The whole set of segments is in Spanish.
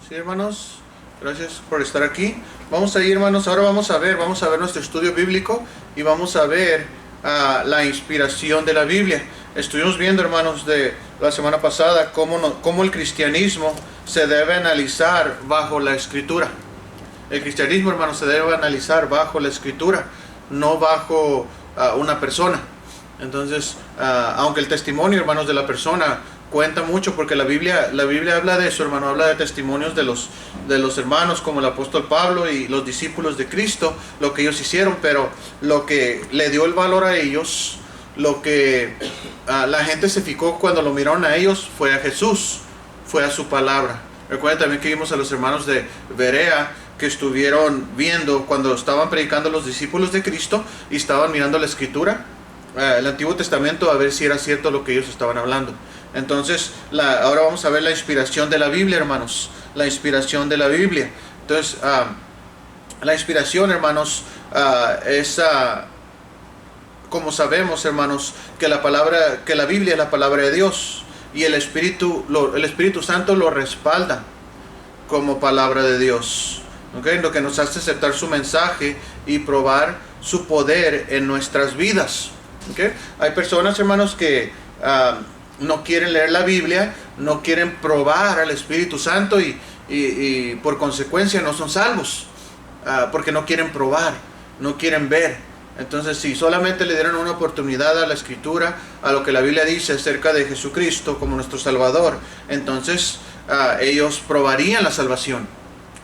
Sí, hermanos, gracias por estar aquí. Vamos a ir, hermanos, ahora vamos a ver nuestro estudio bíblico y vamos a ver la inspiración de la Biblia. Estuvimos viendo, hermanos, de la semana pasada cómo el cristianismo se debe analizar bajo la Escritura. El cristianismo, hermanos, se debe analizar bajo la Escritura, no bajo una persona. Entonces, aunque el testimonio, hermanos, de la persona cuenta mucho, porque la Biblia habla de eso, hermano, habla de testimonios de los hermanos como el apóstol Pablo y los discípulos de Cristo, lo que ellos hicieron, pero lo que le dio el valor a ellos, lo que la gente se fijó cuando lo miraron a ellos, fue a Jesús, fue a su palabra. Recuerden también que vimos a los hermanos de Berea que estuvieron viendo cuando estaban predicando los discípulos de Cristo y estaban mirando la Escritura, el Antiguo Testamento, a ver si era cierto lo que ellos estaban hablando. Entonces, ahora vamos a ver la inspiración de la Biblia, hermanos. La inspiración de la Biblia. Entonces, la inspiración, hermanos, es, como sabemos, hermanos, que la Biblia es la palabra de Dios. Y el Espíritu Santo lo respalda como palabra de Dios. ¿Okay? Lo que nos hace aceptar su mensaje y probar su poder en nuestras vidas. ¿Okay? Hay personas, hermanos, que no quieren leer la Biblia, no quieren probar al Espíritu Santo y por consecuencia no son salvos, porque no quieren probar, no quieren ver. Entonces, si solamente le dieran una oportunidad a la Escritura, a lo que la Biblia dice acerca de Jesucristo como nuestro Salvador, entonces ellos probarían la salvación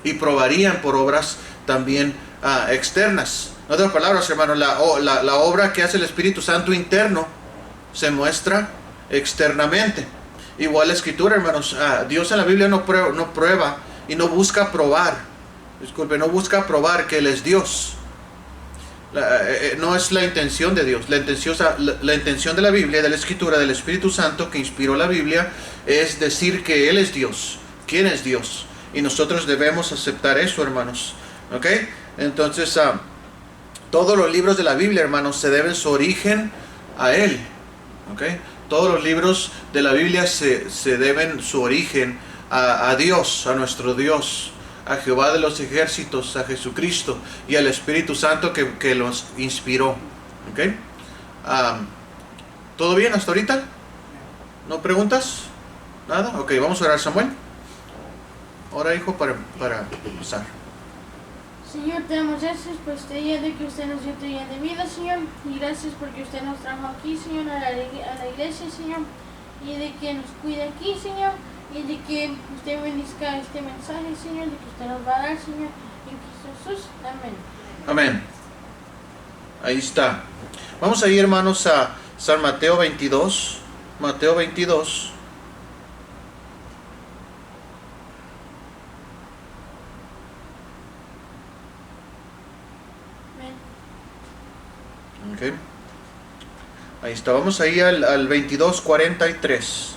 y probarían por obras también externas. En otras palabras, hermanos, la obra que hace el Espíritu Santo interno se muestra externamente. Igual la Escritura, hermanos, Dios en la Biblia no prueba y no busca probar, no busca probar que Él es Dios. No es la intención de Dios. La intención de la Biblia, de la Escritura, del Espíritu Santo que inspiró la Biblia, es decir que Él es Dios. ¿Quién es Dios? Y nosotros debemos aceptar eso, hermanos. ¿Ok? Entonces, todos los libros de la Biblia, hermanos, se deben su origen a Él. ¿Ok? Todos los libros de la Biblia se deben su origen a Dios, a nuestro Dios, a Jehová de los ejércitos, a Jesucristo y al Espíritu Santo que los inspiró. ¿Ok? ¿Todo bien hasta ahorita? ¿No preguntas? ¿Nada? Ok, vamos a orar, Samuel. Ora, hijo, para empezar. Señor, te damos gracias por este día de que usted nos dio este día de vida, Señor. Y gracias porque usted nos trajo aquí, Señor, a la iglesia, Señor. Y de que nos cuide aquí, Señor. Y de que usted bendiga este mensaje, Señor, de que usted nos va a dar, Señor. En Cristo Jesús. Amén. Amén. Ahí está. Vamos a ir, hermanos, a San Mateo 22. Mateo 22. Okay. Ahí está, vamos ahí al 22, 43.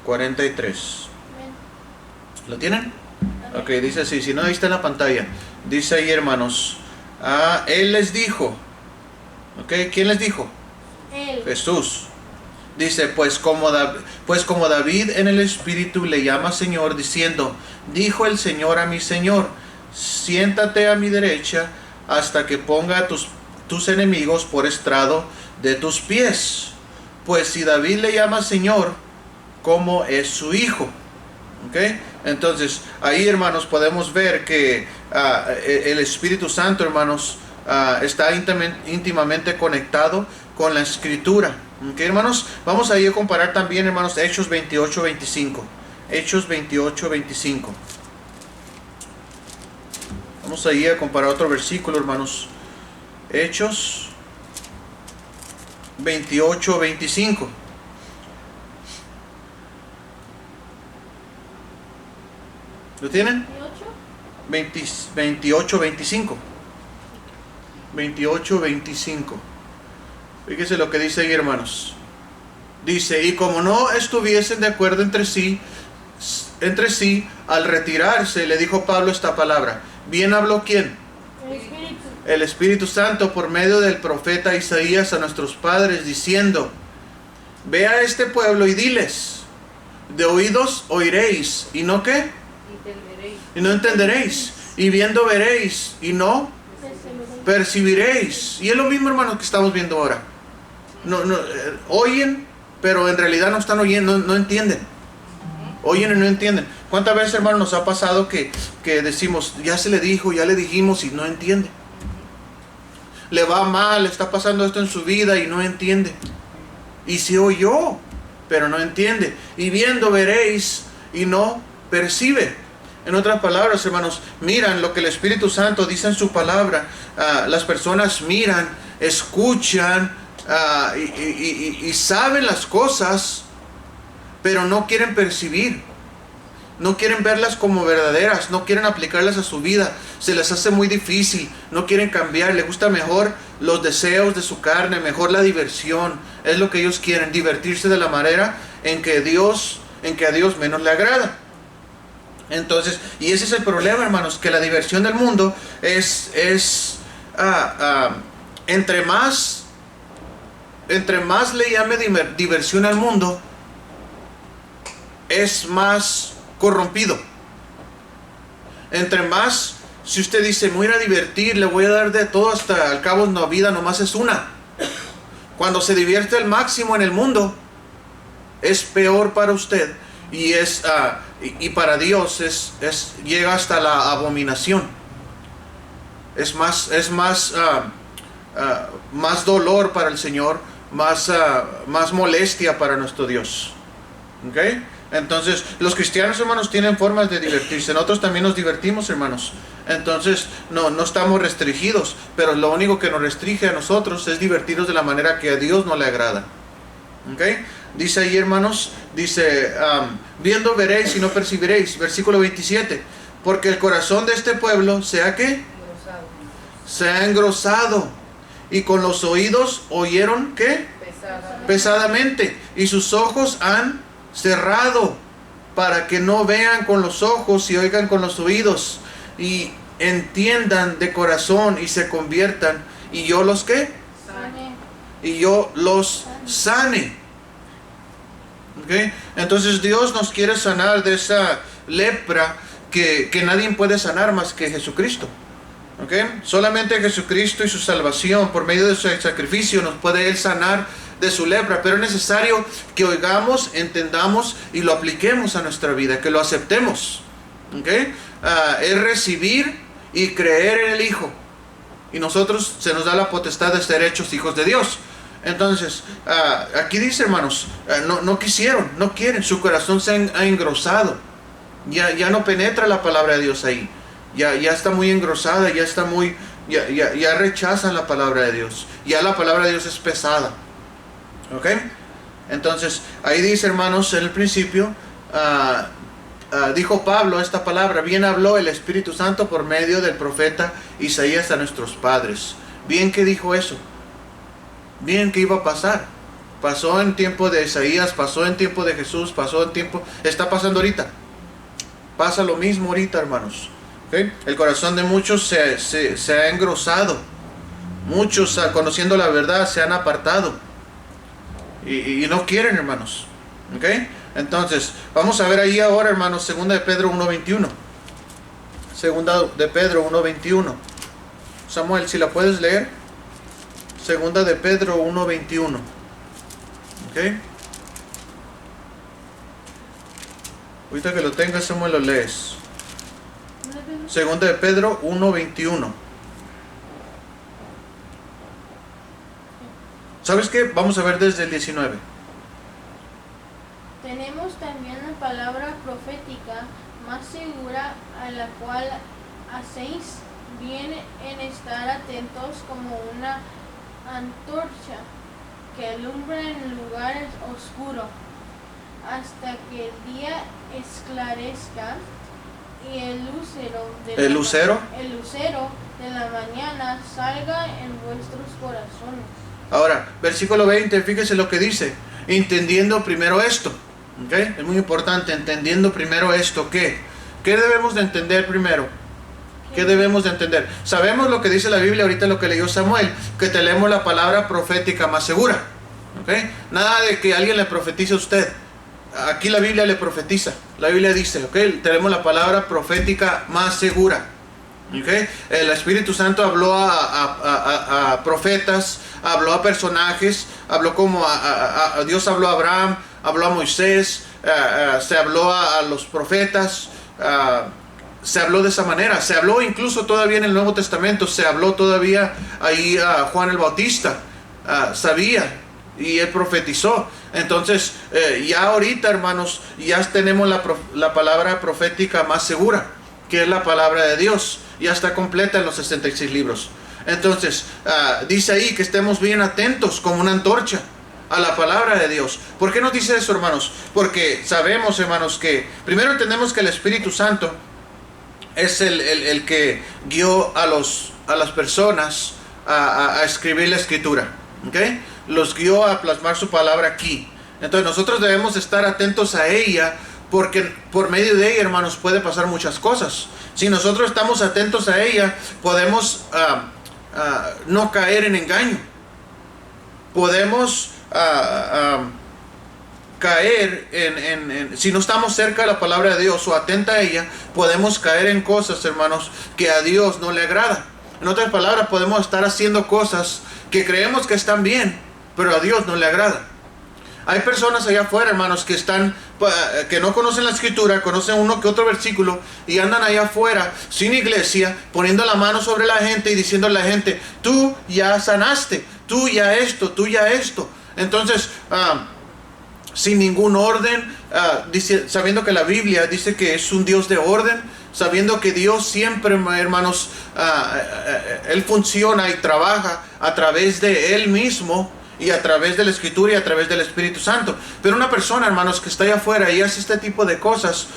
43. ¿Lo tienen? Ok, dice así, si no, ahí está en la pantalla. Dice ahí, hermanos, Él les dijo. Ok, ¿quién les dijo? Él. Jesús. Dice, pues como David en el Espíritu le llama Señor, diciendo, dijo el Señor a mi Señor, siéntate a mi derecha hasta que ponga a tus enemigos por estrado de tus pies. Pues si David le llama Señor, ¿cómo es su hijo? ¿Okay? Entonces, ahí, hermanos, podemos ver que el Espíritu Santo, hermanos, está íntimamente conectado con la Escritura. ¿Okay, hermanos? Vamos a ir a comparar también, hermanos, Hechos 28, 25. Hechos 28, 25. Vamos a ir a comparar otro versículo, hermanos. Hechos 28, 25. ¿Lo tienen? 28, 25. 28, 25. Fíjense lo que dice ahí, hermanos. Dice, y como no estuviesen de acuerdo entre sí, al retirarse, le dijo Pablo esta palabra. ¿Bien habló quién? El Espíritu Santo por medio del profeta Isaías a nuestros padres, diciendo, ve a este pueblo y diles, de oídos oiréis, ¿y no qué? y no entenderéis, y viendo veréis y no percibiréis. Y es lo mismo, hermanos, que estamos viendo ahora. Oyen, pero en realidad no están oyendo, no entienden. Oyen y no entienden. ¿Cuántas veces, hermanos, nos ha pasado que decimos, ya se le dijo, ya le dijimos y no entiende? Le va mal, está pasando esto en su vida y no entiende. Y se oyó, pero no entiende. Y viendo veréis y no percibe. En otras palabras, hermanos, miran lo que el Espíritu Santo dice en su palabra. Las personas miran, escuchan y saben las cosas, pero no quieren percibir. No quieren verlas como verdaderas, no quieren aplicarlas a su vida. Se les hace muy difícil, no quieren cambiar. Les gusta mejor los deseos de su carne, mejor la diversión. Es lo que ellos quieren, divertirse de la manera en que a Dios menos le agrada. Entonces, y ese es el problema, hermanos, que la diversión del mundo es entre más le llame diversión al mundo, es más corrompido. Entre más, si usted dice, me voy a ir a divertir, le voy a dar de todo, hasta al cabo la vida nomás es una. Cuando se divierte al máximo en el mundo, es peor para usted. Y para Dios llega hasta la abominación. Es más dolor para el Señor, más molestia para nuestro Dios. ¿Ok? Entonces, los cristianos, hermanos, tienen formas de divertirse. Nosotros también nos divertimos, hermanos. Entonces, no estamos restringidos, pero lo único que nos restringe a nosotros es divertirnos de la manera que a Dios no le agrada. ¿Ok? Dice ahí, hermanos, viendo veréis y no percibiréis. Versículo 27. Porque el corazón de este pueblo se ha engrosado. Y con los oídos oyeron, ¿qué? Pesadamente. Y sus ojos han cerrado, para que no vean con los ojos y oigan con los oídos, y entiendan de corazón y se conviertan, y yo los ¿qué? Y yo los sane. ¿Okay? Entonces Dios nos quiere sanar de esa lepra que nadie puede sanar más que Jesucristo. ¿Okay? Solamente Jesucristo y su salvación por medio de su sacrificio nos puede Él sanar de su lepra, pero es necesario que oigamos, entendamos y lo apliquemos a nuestra vida, que lo aceptemos. ¿Okay? Es recibir y creer en el Hijo, y nosotros se nos da la potestad de ser hechos hijos de Dios. Entonces, aquí dice, hermanos, no quisieron, no quieren, su corazón se ha engrosado, ya no penetra la palabra de Dios ahí, ya está muy engrosada, ya rechazan la palabra de Dios, ya la palabra de Dios es pesada. ¿Ok? Entonces, ahí dice, hermanos, en el principio, dijo Pablo esta palabra: bien habló el Espíritu Santo por medio del profeta Isaías a nuestros padres. Bien que dijo eso, bien que iba a pasar. Pasó en tiempo de Isaías, pasó en tiempo de Jesús, está pasando ahorita. Pasa lo mismo ahorita, hermanos. ¿Okay? El corazón de muchos se ha engrosado. Muchos, conociendo la verdad, se han apartado. Y no quieren, hermanos. ¿Ok? Entonces, vamos a ver ahí ahora, hermanos, 2 de Pedro 1:21. 2 de Pedro 1:21. Samuel, si la puedes leer. 2 de Pedro 1:21. ¿Ok? Ahorita que lo tengas, Samuel, lo lees. 2 de Pedro 1:21. ¿Sabes qué? Vamos a ver desde el 19. Tenemos también la palabra profética más segura, a la cual hacéis bien en estar atentos como una antorcha que alumbra en lugares oscuros, hasta que el día esclarezca y el lucero de la mañana salga en vuestros corazones. Ahora, versículo 20, fíjese lo que dice: entendiendo primero esto. ¿Okay? Es muy importante, entendiendo primero esto. ¿Qué debemos de entender primero? ¿Qué debemos de entender? Sabemos lo que dice la Biblia, ahorita lo que leyó Samuel, que tenemos la palabra profética más segura. ¿Okay? Nada de que alguien le profetice a usted. aquí la Biblia le profetiza. La Biblia dice, ¿ok? Tenemos la palabra profética más segura. ¿Okay? El Espíritu Santo habló a profetas, habló a personajes, habló como Dios habló a Abraham, habló a Moisés, se habló a los profetas, se habló de esa manera. Se habló incluso todavía en el Nuevo Testamento, se habló todavía ahí a Juan el Bautista, sabía y él profetizó. Entonces ya ahorita, hermanos, ya tenemos la palabra profética más segura, que es la palabra de Dios. Ya está completa en los 66 libros. Entonces, dice ahí que estemos bien atentos como una antorcha a la palabra de Dios. ¿Por qué nos dice eso, hermanos? Porque sabemos, hermanos, que primero entendemos que el Espíritu Santo es el que guió a las personas a escribir la Escritura. ¿Okay? Los guió a plasmar su palabra aquí. Entonces nosotros debemos estar atentos a ella, porque por medio de ella, hermanos, puede pasar muchas cosas. Si nosotros estamos atentos a ella, podemos no caer en engaño. Podemos caer si no estamos cerca de la palabra de Dios o atenta a ella, podemos caer en cosas, hermanos, que a Dios no le agrada. En otras palabras, podemos estar haciendo cosas que creemos que están bien, pero a Dios no le agrada. Hay personas allá afuera, hermanos, que no conocen la Escritura, conocen uno que otro versículo y andan allá afuera sin iglesia, poniendo la mano sobre la gente y diciendo a la gente, tú ya sanaste, tú ya esto, tú ya esto. Entonces, sin ningún orden, sabiendo que la Biblia dice que es un Dios de orden, sabiendo que Dios siempre, hermanos, Él funciona y trabaja a través de Él mismo, y a través de la Escritura y a través del Espíritu Santo. Pero una persona, hermanos, que está allá afuera y hace este tipo de cosas,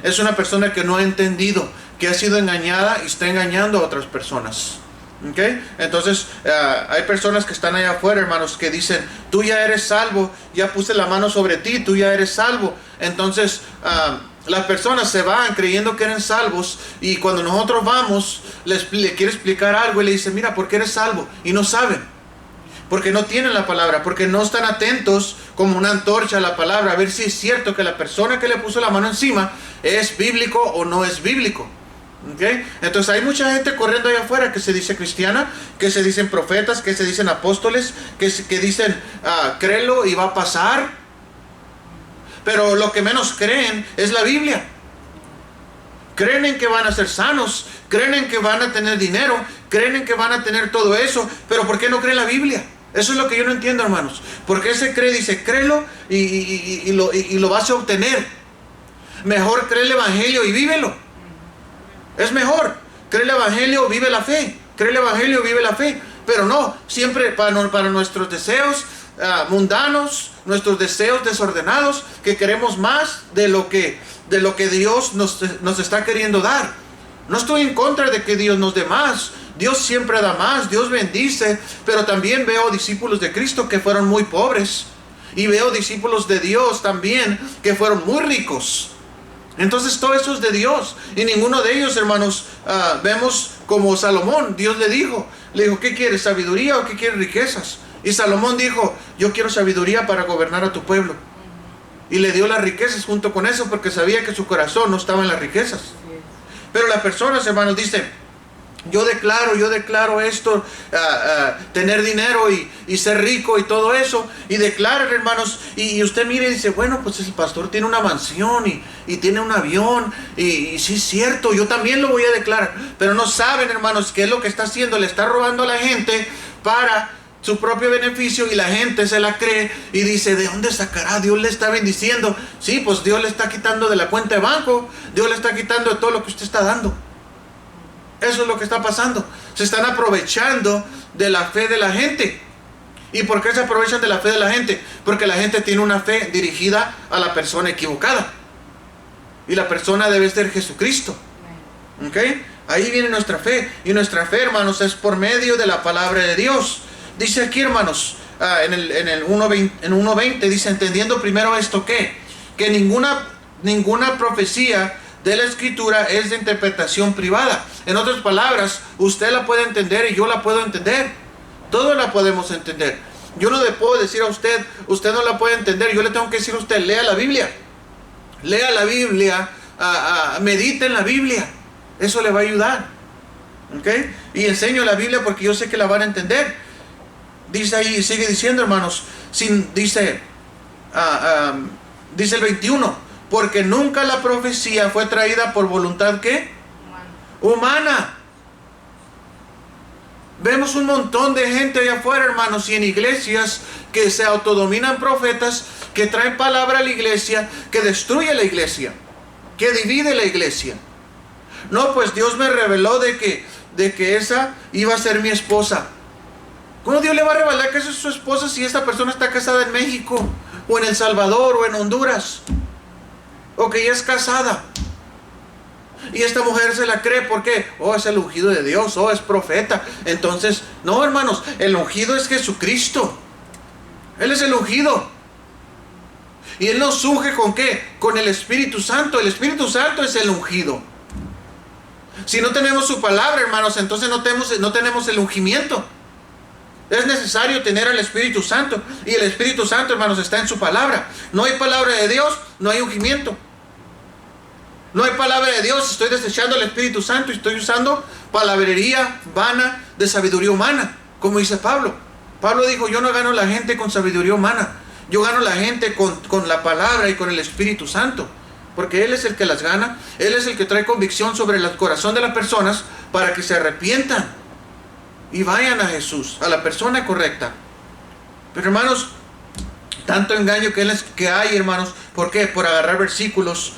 es una persona que no ha entendido, que ha sido engañada y está engañando a otras personas. ¿Okay? Entonces hay personas que están allá afuera, hermanos, que dicen, tú ya eres salvo, ya puse la mano sobre ti, tú ya eres salvo. Entonces las personas se van creyendo que eran salvos, y cuando nosotros vamos, le quiere explicar algo y le dice, mira, ¿por qué eres salvo? Y no saben. Porque no tienen la palabra, porque no están atentos como una antorcha a la palabra, a ver si es cierto que la persona que le puso la mano encima es bíblico o no es bíblico. ¿Okay? Entonces hay mucha gente corriendo allá afuera que se dice cristiana, que se dicen profetas, que se dicen apóstoles, que dicen, créelo y va a pasar. Pero lo que menos creen es la Biblia. Creen en que van a ser sanos, creen en que van a tener dinero, creen en que van a tener todo eso, pero ¿por qué no creen la Biblia? Eso es lo que yo no entiendo, hermanos. ¿Por qué se cree? Dice, créelo y lo vas a obtener. Mejor cree el Evangelio y vívelo. Es mejor. Cree el Evangelio, vive la fe. Cree el Evangelio, vive la fe. Pero no, siempre para nuestros deseos mundanos, nuestros deseos desordenados, que queremos más de lo que Dios nos está queriendo dar. No estoy en contra de que Dios nos dé más. Dios siempre da más, Dios bendice, pero también veo discípulos de Cristo que fueron muy pobres, y veo discípulos de Dios también que fueron muy ricos. Entonces todo eso es de Dios, y ninguno de ellos, hermanos, vemos como Salomón. Dios le dijo, ¿qué quieres, sabiduría o qué quieres, riquezas? Y Salomón dijo, yo quiero sabiduría para gobernar a tu pueblo. Y le dio las riquezas junto con eso, porque sabía que su corazón no estaba en las riquezas. Pero las personas, hermanos, dicen, yo declaro esto, tener dinero y ser rico y todo eso, y declaran, hermanos, y usted mire y dice, bueno, pues el pastor tiene una mansión y tiene un avión, y sí es cierto, yo también lo voy a declarar. Pero no saben, hermanos, qué es lo que está haciendo. Le está robando a la gente para su propio beneficio, y la gente se la cree y dice, ¿de dónde sacará? Dios le está bendiciendo. Sí, pues Dios le está quitando de la cuenta de banco, Dios le está quitando de todo lo que usted está dando. Eso es lo que está pasando. Se están aprovechando de la fe de la gente. ¿Y por qué se aprovechan de la fe de la gente? Porque la gente tiene una fe dirigida a la persona equivocada, y la persona debe ser Jesucristo. ¿Ok? Ahí viene nuestra fe. Y nuestra fe, hermanos, es por medio de la palabra de Dios. Dice aquí, hermanos, en el 1.20 dice, entendiendo primero esto, que ninguna profecía de la Escritura es de interpretación privada. En otras palabras, usted la puede entender y yo la puedo entender. Todos la podemos entender. Yo no le puedo decir a usted, usted no la puede entender. Yo le tengo que decir a usted, lea la Biblia. Lea la Biblia, medite en la Biblia. Eso le va a ayudar. ¿Ok? Y enseño la Biblia porque yo sé que la van a entender. Dice ahí, sigue diciendo, hermanos, dice el 21, porque nunca la profecía fue traída por voluntad, ¿qué? Humana. Vemos un montón de gente allá afuera, hermanos, y en iglesias que se autodominan profetas, que traen palabra a la iglesia, que destruye la iglesia, que divide la iglesia. No, pues Dios me reveló de que esa iba a ser mi esposa. ¿Cómo Dios le va a revelar que esa es su esposa si esta persona está casada en México, o en El Salvador, o en Honduras? O que ya es casada. Y esta mujer se la cree, ¿por qué? Oh, es el ungido de Dios, oh, es profeta. Entonces, no, hermanos, el ungido es Jesucristo. Él es el ungido. Y Él nos unge ¿con qué? Con el Espíritu Santo. El Espíritu Santo es el ungido. Si no tenemos su palabra, hermanos, entonces no tenemos el ungimiento. Es necesario tener al Espíritu Santo. Y el Espíritu Santo, hermanos, está en su palabra. No hay palabra de Dios, no hay ungimiento. No hay palabra de Dios, estoy desechando el Espíritu Santo y estoy usando palabrería vana de sabiduría humana, como dice Pablo. Pablo dijo, yo no gano la gente con sabiduría humana, yo gano la gente con la palabra y con el Espíritu Santo, porque Él es el que las gana. Él es el que trae convicción sobre el corazón de las personas para que se arrepientan y vayan a Jesús, a la persona correcta. Pero, hermanos, tanto engaño que hay, hermanos. ¿Por qué? Por agarrar versículos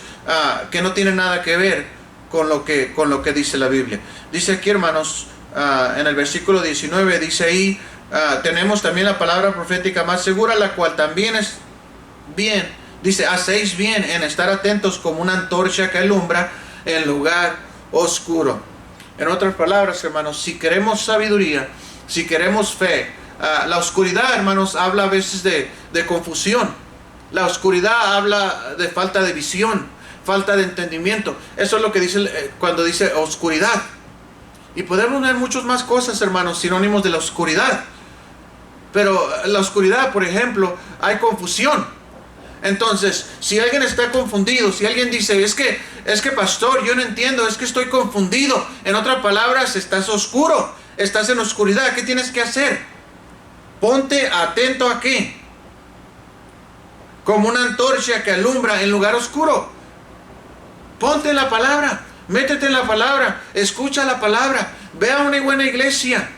que no tienen nada que ver con lo que dice la Biblia. Dice aquí, hermanos, en el versículo 19, dice ahí, tenemos también la palabra profética más segura, la cual también es bien. Dice, hacéis bien en estar atentos como una antorcha que alumbra en lugar oscuro. En otras palabras, hermanos, si queremos sabiduría, si queremos fe, la oscuridad, hermanos, habla a veces de confusión. La oscuridad habla de falta de visión, falta de entendimiento. Eso es lo que dice cuando dice oscuridad. Y podemos ver muchas más cosas, hermanos, sinónimos de la oscuridad. Pero la oscuridad, por ejemplo, hay confusión. Entonces, si alguien está confundido, si alguien dice, es que pastor, yo no entiendo, es que estoy confundido. En otras palabras, estás oscuro, estás en oscuridad. ¿Qué tienes que hacer? Ponte atento a qué. Como una antorcha que alumbra en lugar oscuro. Ponte en la palabra, métete en la palabra, escucha la palabra, ve a una buena iglesia,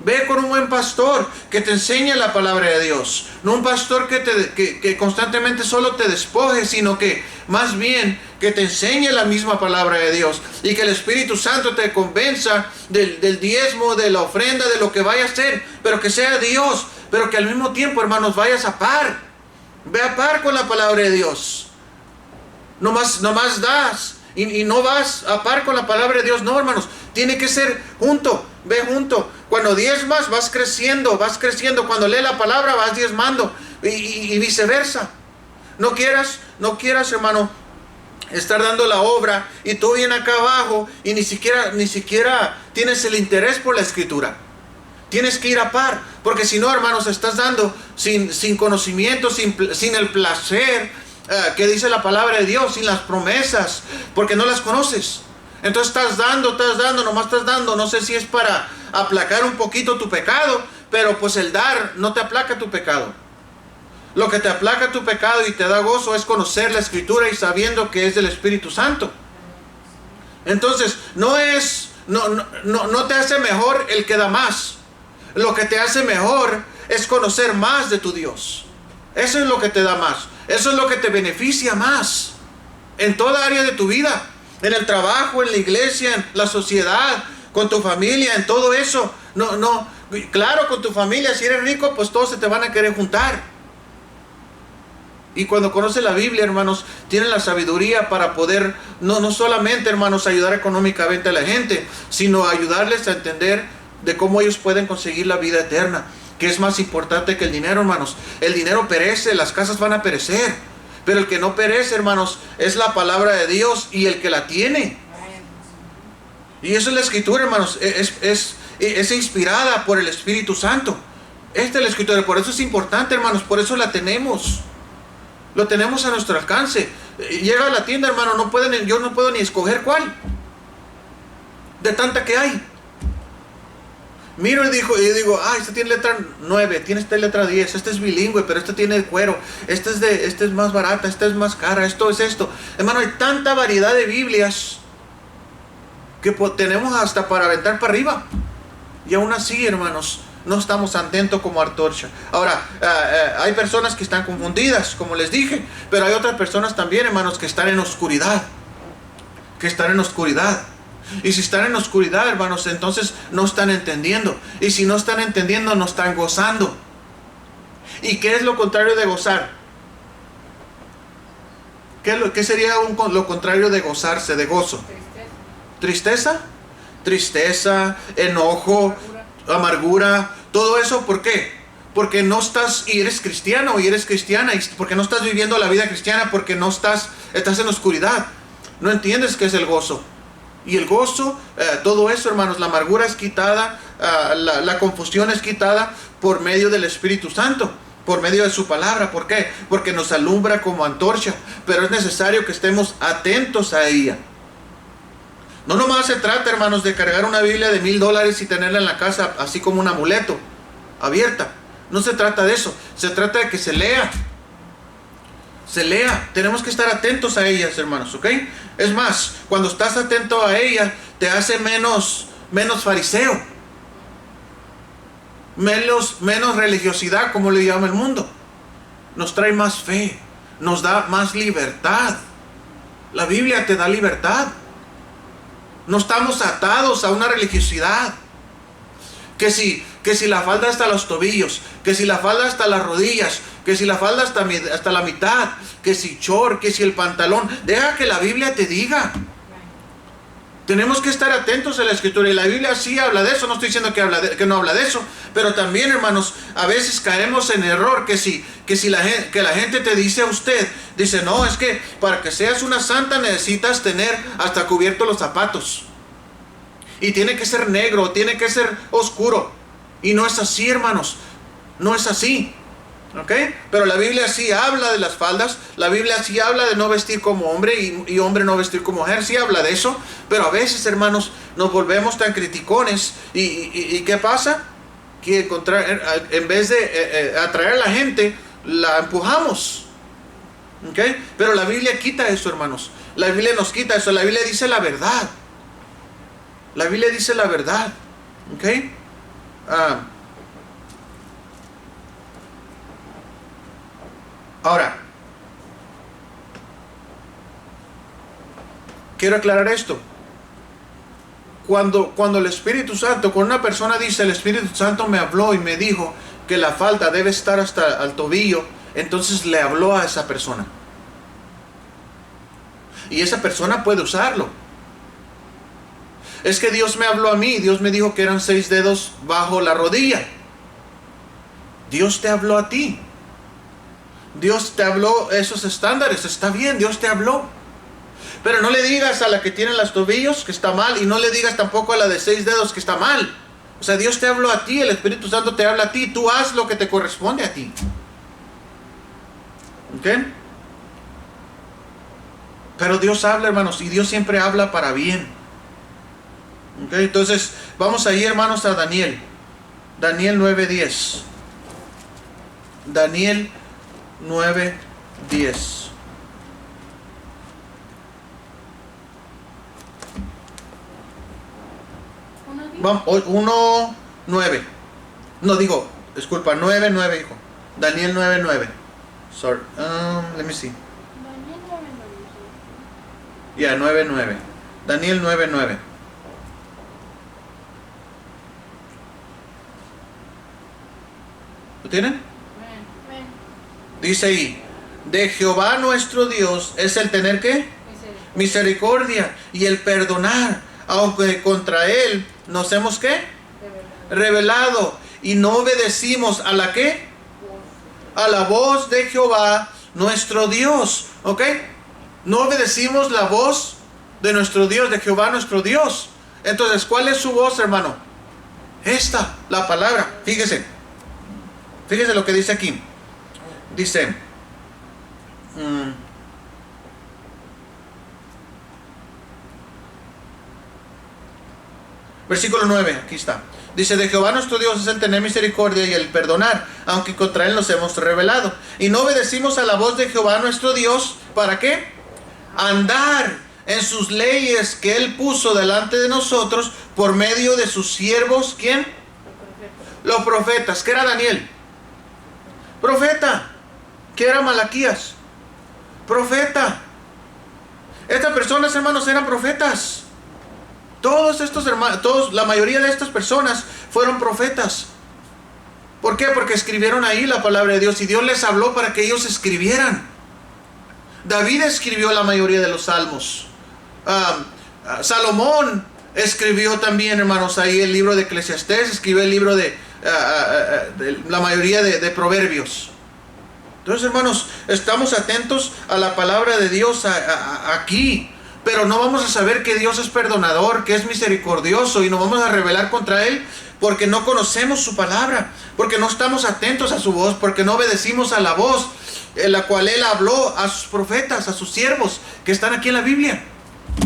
ve con un buen pastor que te enseñe la palabra de Dios. No un pastor que constantemente solo te despoje, sino que más bien que te enseñe la misma palabra de Dios y que el Espíritu Santo te convenza del diezmo, de la ofrenda, de lo que vaya a hacer, pero que sea Dios, pero que al mismo tiempo, hermanos, vayas a par. Ve a par con la palabra de Dios. Nomás das y no vas a par con la palabra de Dios. No, hermanos, tiene que ser junto. Ve junto. Cuando diezmas vas creciendo. Cuando lees la palabra vas diezmando y viceversa. No quieras, hermano, estar dando la obra y tú vienes acá abajo y ni siquiera tienes el interés por la escritura. Tienes que ir a par, porque si no, hermanos, estás dando sin conocimiento, sin el placer que dice la palabra de Dios, sin las promesas, porque no las conoces. Entonces estás dando, nomás estás dando. No sé si es para aplacar un poquito tu pecado, pero pues el dar no te aplaca tu pecado. Lo que te aplaca tu pecado y te da gozo es conocer la Escritura y sabiendo que es del Espíritu Santo. Entonces no te hace mejor el que da más. Lo que te hace mejor es conocer más de tu Dios. Eso es lo que te da más. Eso es lo que te beneficia más en toda área de tu vida. En el trabajo, en la iglesia, en la sociedad, con tu familia, en todo eso. Claro, con tu familia, si eres rico, pues todos se te van a querer juntar. Y cuando conoces la Biblia, hermanos, tienen la sabiduría para poder, no solamente, hermanos, ayudar económicamente a la gente, sino ayudarles a entender de cómo ellos pueden conseguir la vida eterna, que es más importante que el dinero, hermanos. El dinero perece, las casas van a perecer, pero el que no perece, hermanos, es la palabra de Dios y el que la tiene. Y eso es la Escritura, hermanos, es inspirada por el Espíritu Santo. Esta es la escritura, por eso es importante, hermanos, por eso la tenemos. Lo tenemos a nuestro alcance. Llega a la tienda, hermano, yo no puedo ni escoger cuál. De tanta que hay. Miro y digo, este tiene letra 9, tiene esta letra 10, este es bilingüe, pero este tiene cuero, este es más barata, esta es más cara, esto es esto. Hermano, hay tanta variedad de Biblias que tenemos hasta para aventar para arriba. Y aún así, hermanos, no estamos atentos como Antorcha. Ahora, hay personas que están confundidas, como les dije, pero hay otras personas también, hermanos, que están en oscuridad. Y si están en oscuridad, hermanos, entonces no están entendiendo. Y si no están entendiendo, no están gozando. ¿Y qué es lo contrario de gozar? ¿Qué sería lo contrario de gozarse, de gozo? ¿Tristeza? Tristeza, enojo, amargura, todo eso. ¿Por qué? Porque no estás, y eres cristiano y eres cristiana, y porque no estás viviendo la vida cristiana, porque no estás en oscuridad. No entiendes qué es el gozo. Y el gozo, todo eso, hermanos, la amargura es quitada, la confusión es quitada por medio del Espíritu Santo, por medio de su palabra. ¿Por qué? Porque nos alumbra como antorcha, pero es necesario que estemos atentos a ella. No nomás se trata, hermanos, de cargar una Biblia de $1000 y tenerla en la casa así como un amuleto, abierta. No se trata de eso, se trata de que se lea. Tenemos que estar atentos a ellas, hermanos, ¿ok? Es más, cuando estás atento a ella, te hace menos fariseo, menos religiosidad, como le llama el mundo. Nos trae más fe, nos da más libertad. La Biblia te da libertad. No estamos atados a una religiosidad. Que si la falda hasta los tobillos, que si la falda hasta las rodillas, que si la falda hasta la mitad, que si short, que si el pantalón. Deja que la Biblia te diga. Tenemos que estar atentos a la escritura, y la Biblia sí habla de eso. No estoy diciendo que no habla de eso, pero también, hermanos, a veces caemos en error, que la gente te dice a usted, dice, no, es que para que seas una santa necesitas tener hasta cubiertos los zapatos, y tiene que ser negro, tiene que ser oscuro. Y no es así, hermanos, no es así. ¿Ok? Pero la Biblia sí habla de las faldas. La Biblia sí habla de no vestir como hombre y hombre no vestir como mujer. Sí habla de eso. Pero a veces, hermanos, nos volvemos tan criticones. ¿Y qué pasa? Que en vez de atraer a la gente, la empujamos. ¿Ok? Pero la Biblia quita eso, hermanos. La Biblia nos quita eso. La Biblia dice la verdad. La Biblia dice la verdad. ¿Ok? Ahora, quiero aclarar esto. Cuando el Espíritu Santo, cuando una persona dice, el Espíritu Santo me habló y me dijo que la falda debe estar hasta el tobillo, entonces le habló a esa persona. Y esa persona puede usarlo. Es que Dios me habló a mí, Dios me dijo que eran 6 dedos bajo la rodilla. Dios te habló a ti. Dios te habló esos estándares, está bien, Dios te habló. Pero no le digas a la que tiene los tobillos que está mal, y no le digas tampoco a la de 6 dedos que está mal. O sea, Dios te habló a ti, el Espíritu Santo te habla a ti, tú haz lo que te corresponde a ti. ¿Ok? Pero Dios habla, hermanos, y Dios siempre habla para bien. ¿Ok? Entonces, vamos ahí, hermanos, a Daniel. Daniel 9:10. Daniel 9:10. Vamos, 1:9. No, digo, disculpa, 9:9, hijo. Daniel 9:9. Sorry. Let me see. Ya, 9:9. Daniel 9:9. ¿Lo tienen? Dice ahí, de Jehová nuestro Dios es el tener ¿qué? Misericordia y el perdonar, aunque contra él nos hemos ¿qué? Rebelado y no obedecimos a la ¿qué? A la voz de Jehová nuestro Dios. ¿Ok? No obedecimos la voz de nuestro Dios, de Jehová nuestro Dios. Entonces, ¿cuál es su voz, hermano? Esta, la palabra. Fíjese. Fíjese lo que dice aquí. Dice, versículo 9, aquí está. Dice, de Jehová nuestro Dios es el tener misericordia y el perdonar, aunque contra él nos hemos rebelado. Y no obedecimos a la voz de Jehová nuestro Dios, ¿para qué? Andar en sus leyes que él puso delante de nosotros por medio de sus siervos, ¿quién? Los profetas. ¿Qué era Daniel? Profeta. ¿Qué era Malaquías? Profeta. Estas personas, hermanos, eran profetas. Todos estos hermanos, la mayoría de estas personas fueron profetas. ¿Por qué? Porque escribieron ahí la palabra de Dios y Dios les habló para que ellos escribieran. David escribió la mayoría de los salmos. Salomón escribió también, hermanos, ahí el libro de Eclesiastés, escribió el libro de la mayoría de proverbios. Entonces, hermanos, estamos atentos a la palabra de Dios aquí. Pero no vamos a saber que Dios es perdonador, que es misericordioso, y no vamos a rebelar contra Él porque no conocemos su palabra, porque no estamos atentos a su voz, porque no obedecimos a la voz en la cual Él habló a sus profetas, a sus siervos que están aquí en la Biblia.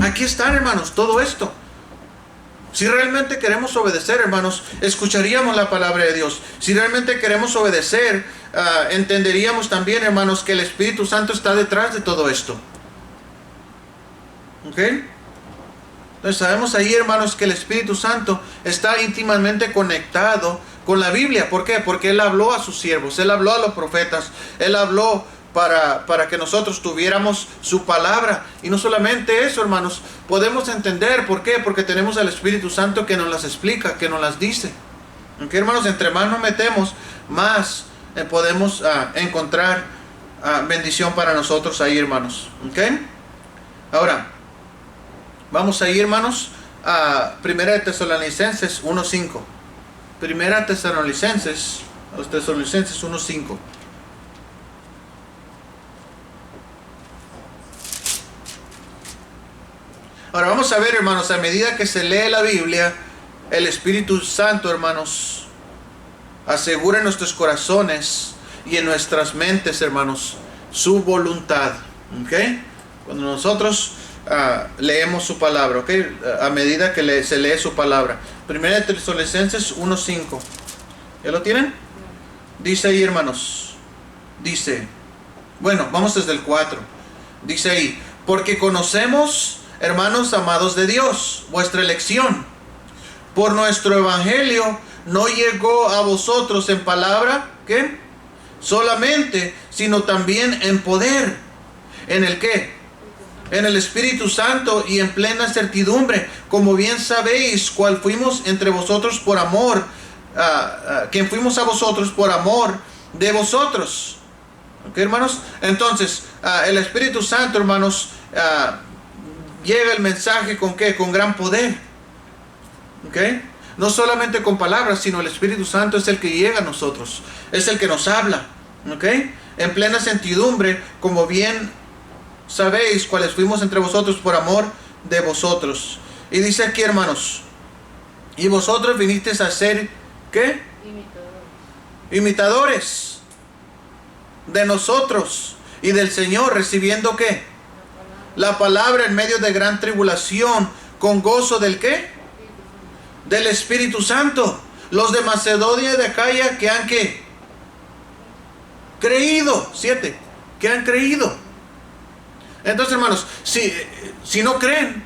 Aquí están, hermanos, todo esto. Si realmente queremos obedecer, hermanos, escucharíamos la palabra de Dios. Si realmente queremos obedecer, entenderíamos también, hermanos, que el Espíritu Santo está detrás de todo esto. ¿Ok? Entonces sabemos ahí, hermanos, que el Espíritu Santo está íntimamente conectado con la Biblia. ¿Por qué? Porque Él habló a sus siervos, Él habló a los profetas, Él habló para que nosotros tuviéramos su palabra. Y no solamente eso, hermanos, podemos entender. ¿Por qué? Porque tenemos al Espíritu Santo que nos las explica, que nos las dice. ¿Ok, hermanos? Entre más nos metemos, más podemos encontrar bendición para nosotros ahí, hermanos. ¿Ok? Ahora, vamos a ir, hermanos, a 1 Tesalonicenses 1:5. 1 Tesalonicenses 1:5. Ahora vamos a ver, hermanos, a medida que se lee la Biblia, el Espíritu Santo, hermanos, asegura en nuestros corazones y en nuestras mentes, hermanos, su voluntad. ¿Ok? Cuando nosotros leemos su palabra, ¿ok? A medida que se lee su palabra. 1 Tesalonicenses 1:5. ¿Ya lo tienen? Dice ahí, hermanos. Dice, bueno, vamos desde el 4. Dice ahí, porque conocemos, hermanos amados de Dios, vuestra elección. Por nuestro evangelio no llegó a vosotros en palabra, ¿qué? Solamente, sino también en poder. ¿En el qué? En el Espíritu Santo y en plena certidumbre, como bien sabéis, cuál fuimos entre vosotros por amor, quien fuimos a vosotros por amor de vosotros. ¿Ok, hermanos? Entonces, el Espíritu Santo, hermanos, llega el mensaje ¿con qué? Con gran poder. ¿Ok? No solamente con palabras, sino el Espíritu Santo es el que llega a nosotros, es el que nos habla. ¿Ok? En plena certidumbre, como bien sabéis cuáles fuimos entre vosotros por amor de vosotros. Y dice aquí, hermanos, y vosotros vinisteis a ser, ¿qué? Imitadores de nosotros y del Señor, recibiendo, ¿qué? La palabra en medio de gran tribulación, con gozo del ¿qué? Del Espíritu Santo. Los de Macedonia y de Acaya que han, ¿qué? Creído. 7. Que han creído. Entonces, hermanos, si no creen,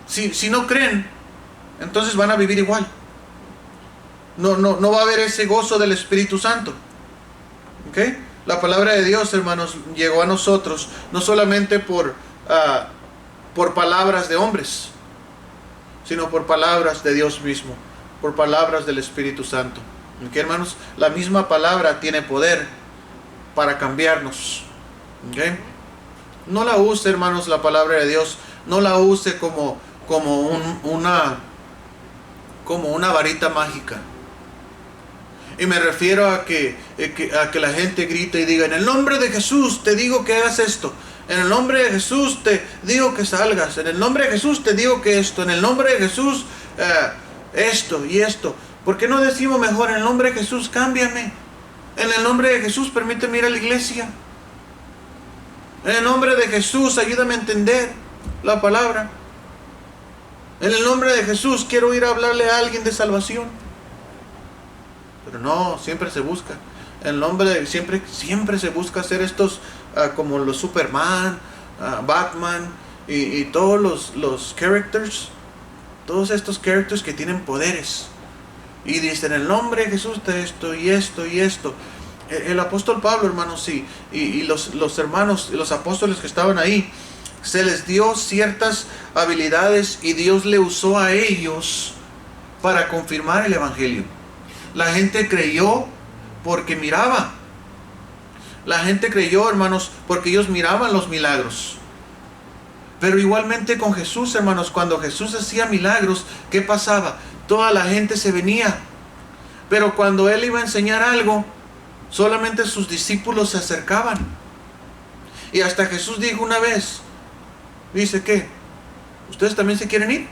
si no creen, entonces van a vivir igual. No va a haber ese gozo del Espíritu Santo. ¿Ok? La palabra de Dios, hermanos, llegó a nosotros no solamente por palabras de hombres, sino por palabras de Dios mismo, por palabras del Espíritu Santo. ¿Ok, hermanos? La misma palabra tiene poder para cambiarnos. ¿Ok? No la use, hermanos, la palabra de Dios, no la use como una varita mágica. Y me refiero a que la gente grita y diga, en el nombre de Jesús te digo que hagas esto, en el nombre de Jesús te digo que salgas, en el nombre de Jesús te digo que esto, en el nombre de Jesús esto y esto. ¿Por qué no decimos mejor, en el nombre de Jesús, cámbiame? En el nombre de Jesús, permíteme ir a la iglesia. En el nombre de Jesús, ayúdame a entender la palabra. En el nombre de Jesús, quiero ir a hablarle a alguien de salvación. Pero no, siempre se busca. En el nombre de siempre se busca hacer estos como los Superman, Batman y todos los characters. Todos estos characters que tienen poderes. Y dicen, en el nombre de Jesús, de esto y esto y esto. El apóstol Pablo, hermanos, y los hermanos, los apóstoles que estaban ahí, se les dio ciertas habilidades y Dios le usó a ellos para confirmar el evangelio. La gente creyó porque miraba. La gente creyó, hermanos, porque ellos miraban los milagros. Pero igualmente con Jesús, hermanos, cuando Jesús hacía milagros, ¿qué pasaba? Toda la gente se venía. Pero cuando Él iba a enseñar algo, solamente sus discípulos se acercaban. Y hasta Jesús dijo una vez, dice que, ¿ustedes también se quieren ir?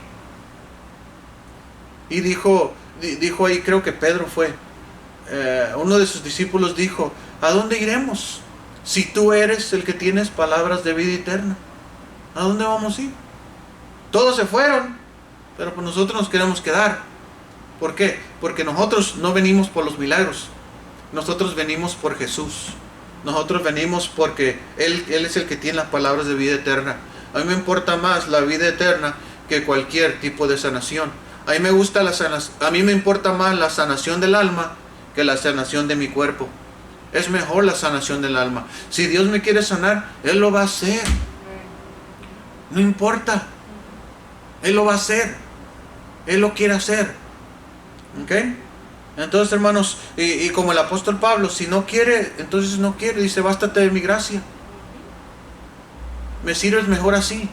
Y dijo ahí, creo que Pedro fue, uno de sus discípulos dijo, ¿a dónde iremos? Si tú eres el que tienes palabras de vida eterna, ¿a dónde vamos a ir? Todos se fueron, pero pues nosotros nos queremos quedar. ¿Por qué? Porque nosotros no venimos por los milagros, nosotros venimos por Jesús. Nosotros venimos porque Él es el que tiene las palabras de vida eterna. A mí me importa más la vida eterna que cualquier tipo de sanación. A mí me importa más la sanación del alma que la sanación de mi cuerpo. Es mejor la sanación del alma. Si Dios me quiere sanar, Él lo va a hacer. No importa. Él lo va a hacer. Él lo quiere hacer. ¿Ok? Entonces, hermanos, y como el apóstol Pablo, si no quiere, entonces no quiere. Dice, bástate de mi gracia. Me sirves mejor así.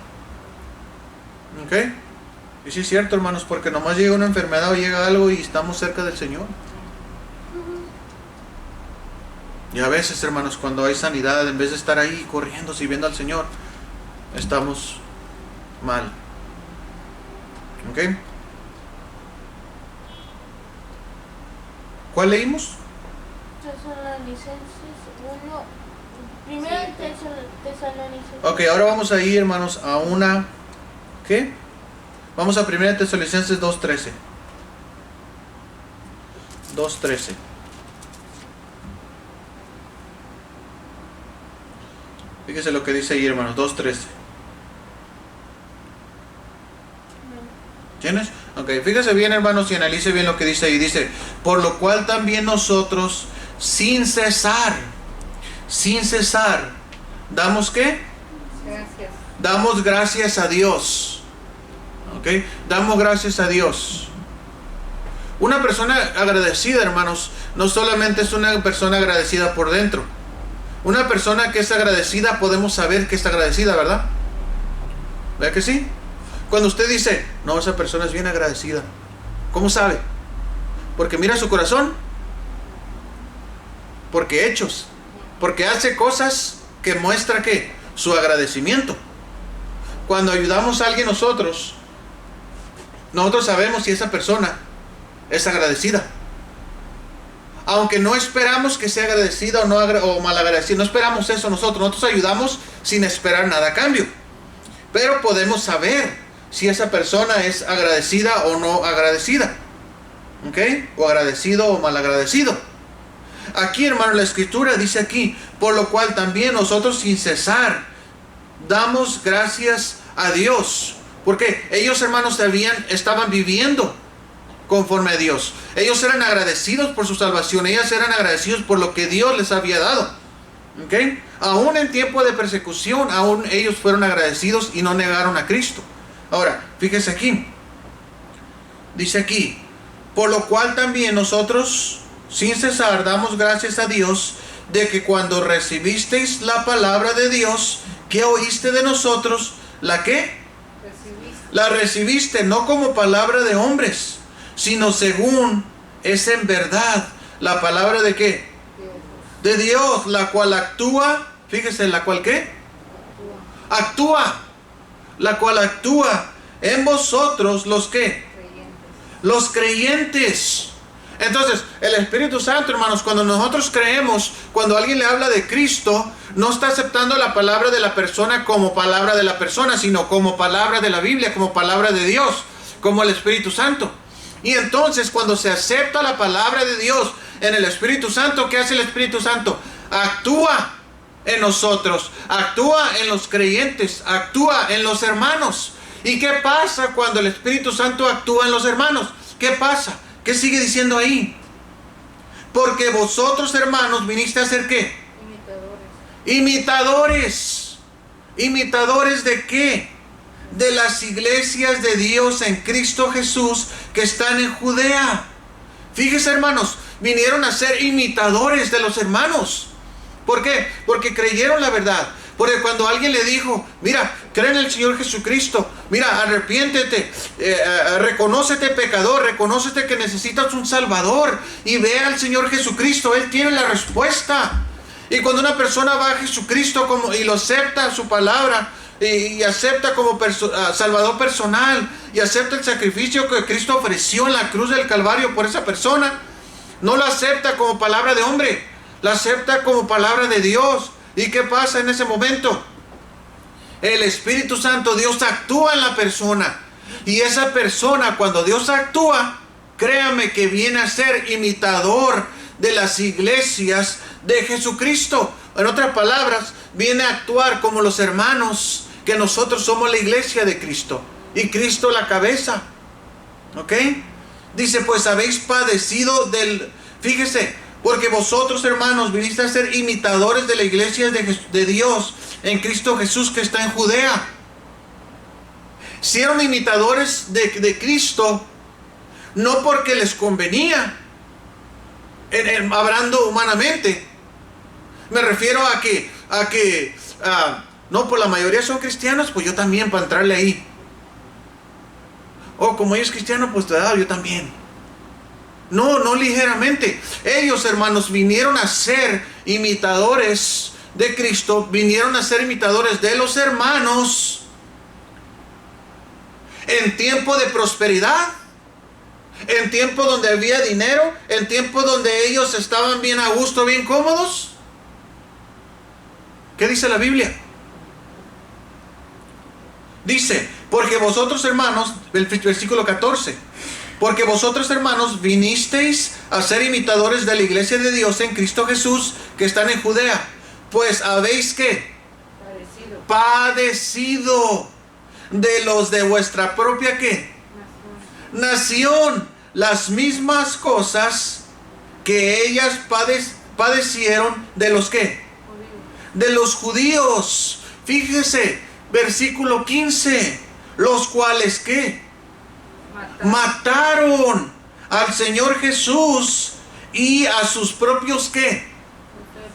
¿Ok? Y sí es cierto, hermanos, porque nomás llega una enfermedad o llega algo y estamos cerca del Señor. Y a veces, hermanos, cuando hay sanidad, en vez de estar ahí corriendo, sirviendo al Señor, estamos mal. ¿Ok? ¿Cuál leímos? Tesalonicenses 1. Primero Tesalonicenses. Ok, ahora vamos a ir, hermanos, a una... ¿Qué? Vamos a 1 Tesalonicenses 2:13. 2:13. Fíjese lo que dice ahí, hermanos, 2:13. ¿Tienes? Ok, fíjese bien, hermanos, y analice bien lo que dice ahí. Dice, por lo cual también nosotros, sin cesar, ¿damos qué? Gracias. Damos gracias a Dios. ¿Ok? Damos gracias a Dios. Una persona agradecida, hermanos, no solamente es una persona agradecida por dentro. Una persona que es agradecida, podemos saber que es agradecida, ¿verdad? ¿Verdad que sí? Cuando usted dice, no, esa persona es bien agradecida. ¿Cómo sabe? Porque mira su corazón. Porque hechos. Porque hace cosas que muestra que su agradecimiento. Cuando ayudamos a alguien nosotros sabemos si esa persona es agradecida. Aunque no esperamos que sea agradecida o malagradecida, no esperamos eso nosotros ayudamos sin esperar nada a cambio. Pero podemos saber si esa persona es agradecida o no agradecida. ¿Ok? O agradecido o malagradecido. Aquí, hermano, la escritura dice aquí, por lo cual también nosotros sin cesar damos gracias a Dios. Porque ellos, hermanos, estaban viviendo conforme a Dios. Ellos eran agradecidos por su salvación. Ellos eran agradecidos por lo que Dios les había dado. ¿Ok? Aún en tiempo de persecución, aún ellos fueron agradecidos y no negaron a Cristo. Ahora, fíjese aquí. Dice aquí, por lo cual también nosotros, sin cesar, damos gracias a Dios de que cuando recibisteis la palabra de Dios, que oíste de nosotros, ¿la qué? La recibiste no como palabra de hombres, sino según es en verdad la palabra de qué? De Dios, la cual actúa, fíjese, la cual qué? Actúa. La cual actúa en vosotros los que, los creyentes. Entonces, el Espíritu Santo, hermanos, cuando nosotros creemos, cuando alguien le habla de Cristo, no está aceptando la palabra de la persona como palabra de la persona, sino como palabra de la Biblia, como palabra de Dios, como el Espíritu Santo. Y entonces, cuando se acepta la palabra de Dios en el Espíritu Santo, ¿qué hace el Espíritu Santo? Actúa en nosotros, actúa en los creyentes, actúa en los hermanos. ¿Y qué pasa cuando el Espíritu Santo actúa en los hermanos? ¿Qué pasa? ¿Qué sigue diciendo ahí? Porque vosotros, hermanos, viniste a ser ¿qué? Imitadores. ¿Imitadores de qué? De las iglesias de Dios en Cristo Jesús que están en Judea. Fíjese, hermanos, vinieron a ser imitadores de los hermanos. ¿Por qué? Porque creyeron la verdad. Porque cuando alguien le dijo, mira, cree en el Señor Jesucristo, mira, arrepiéntete, reconócete pecador, reconócete que necesitas un Salvador y ve al Señor Jesucristo, Él tiene la respuesta. Y cuando una persona va a Jesucristo y lo acepta su palabra y acepta como Salvador personal y acepta el sacrificio que Cristo ofreció en la cruz del Calvario por esa persona, no lo acepta como palabra de hombre, la acepta como palabra de Dios. ¿Y qué pasa en ese momento? El Espíritu Santo, Dios actúa en la persona. Y esa persona, cuando Dios actúa, créame que viene a ser imitador de las iglesias de Jesucristo. En otras palabras, viene a actuar como los hermanos, que nosotros somos la iglesia de Cristo. Y Cristo la cabeza. ¿Ok? Dice, pues habéis padecido Fíjese, porque vosotros, hermanos, viniste a ser imitadores de la iglesia de Dios en Cristo Jesús que está en Judea. Si eran imitadores de Cristo, no porque les convenía, hablando humanamente. Me refiero a que no, pues la mayoría son cristianos, pues yo también para entrarle ahí. O como ellos cristianos, pues yo también. No ligeramente. Ellos, hermanos, vinieron a ser imitadores de Cristo, vinieron a ser imitadores de los hermanos en tiempo de prosperidad, en tiempo donde había dinero, en tiempo donde ellos estaban bien a gusto, bien cómodos. ¿Qué dice la Biblia? Dice, porque vosotros, hermanos, el versículo 14, porque vosotros, hermanos, vinisteis a ser imitadores de la iglesia de Dios en Cristo Jesús que están en Judea, pues habéis ¿qué? Padecido de los de vuestra propia ¿qué? Nación, las mismas cosas que ellas padecieron de los ¿qué? De los judíos. Fíjese, versículo 15, los cuales ¿qué? Mataron al Señor Jesús y a sus propios ¿qué?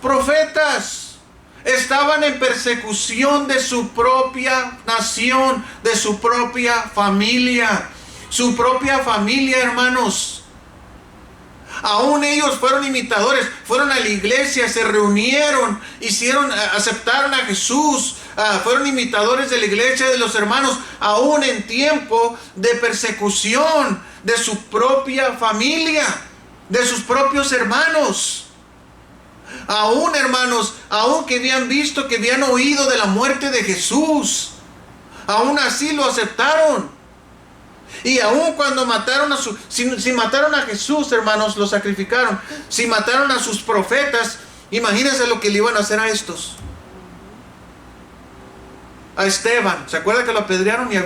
Profetas. Estaban en persecución de su propia nación, de su propia familia. Su propia familia, hermanos. Aún ellos fueron imitadores, fueron a la iglesia, se reunieron, aceptaron a Jesús, fueron imitadores de la iglesia de los hermanos, aún en tiempo de persecución de su propia familia, de sus propios hermanos. Aún, hermanos, aún que habían visto, que habían oído de la muerte de Jesús, aún así lo aceptaron. Y aún cuando mataron si mataron a Jesús, hermanos, lo sacrificaron. Si mataron a sus profetas, imagínense lo que le iban a hacer a estos. A Esteban, ¿se acuerda que lo apedrearon y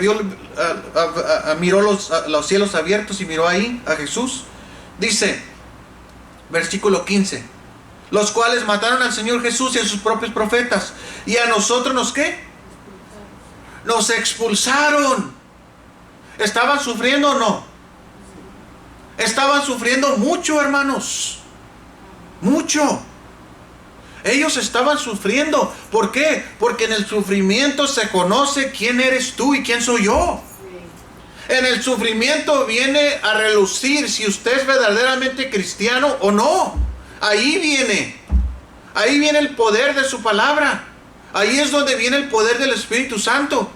miró los cielos abiertos y miró ahí a Jesús? Dice, versículo 15, los cuales mataron al Señor Jesús y a sus propios profetas. Y a nosotros ¿nos qué? Nos expulsaron. ¿Estaban sufriendo o no? Estaban sufriendo mucho, hermanos. Mucho. Ellos estaban sufriendo. ¿Por qué? Porque en el sufrimiento se conoce quién eres tú y quién soy yo. En el sufrimiento viene a relucir si usted es verdaderamente cristiano o no. Ahí viene. Ahí viene el poder de su palabra. Ahí es donde viene el poder del Espíritu Santo.